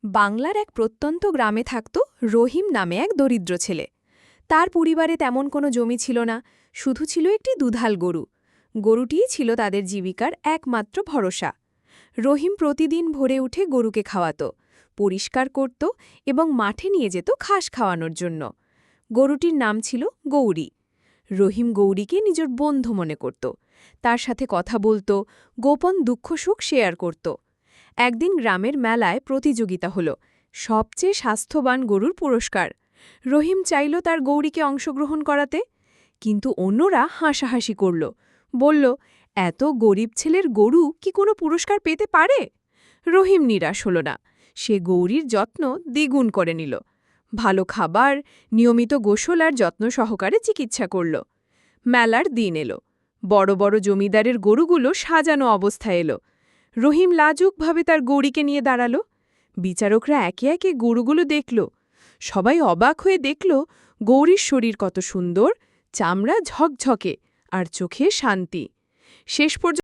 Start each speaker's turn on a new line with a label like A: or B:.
A: বাংলার এক প্রত্যন্ত গ্রামে থাকত রহিম নামে এক দরিদ্র ছেলে। তার পরিবারে তেমন কোনো জমি ছিল না, শুধু ছিল একটি দুধাল গরু। গরুটিই ছিল তাদের জীবিকার একমাত্র ভরসা। রহিম প্রতিদিন ভোরে উঠে গরুকে খাওয়াত, পরিষ্কার করত এবং মাঠে নিয়ে যেত ঘাস খাওয়ানোর জন্য। গরুটির নাম ছিল গৌরী। রহিম গৌরীকে নিজের বন্ধু মনে করত, তার সাথে কথা বলত, গোপন দুঃখ-সুখ শেয়ার করত। একদিন গ্রামের মেলায় প্রতিযোগিতা হল, সবচেয়ে স্বাস্থ্যবান গরুর পুরস্কার। রহিম চাইল তার গৌরীকে অংশগ্রহণ করাতে, কিন্তু অন্যরা হাসাহাসি করল, বলল, এত গরিব ছেলের গরু কি কোনো পুরস্কার পেতে পারে? রহিম নিরাশ হল না, সে গৌরীর যত্ন দ্বিগুণ করে নিল। ভালো খাবার, নিয়মিত গোসল আর যত্ন সহকারে চিকিৎসা করল। মেলার দিন এলো, বড় বড় জমিদারের গরুগুলো সাজানো অবস্থায় এলো। রহিম লাজুকভাবে তার গৌরীকে নিয়ে দাঁড়াল। বিচারকরা একে একে গরুগুলো দেখল। সবাই অবাক হয়ে দেখল গৌরীর শরীর কত সুন্দর, চামড়া ঝকঝকে আর চোখে শান্তি। শেষ পর্যন্ত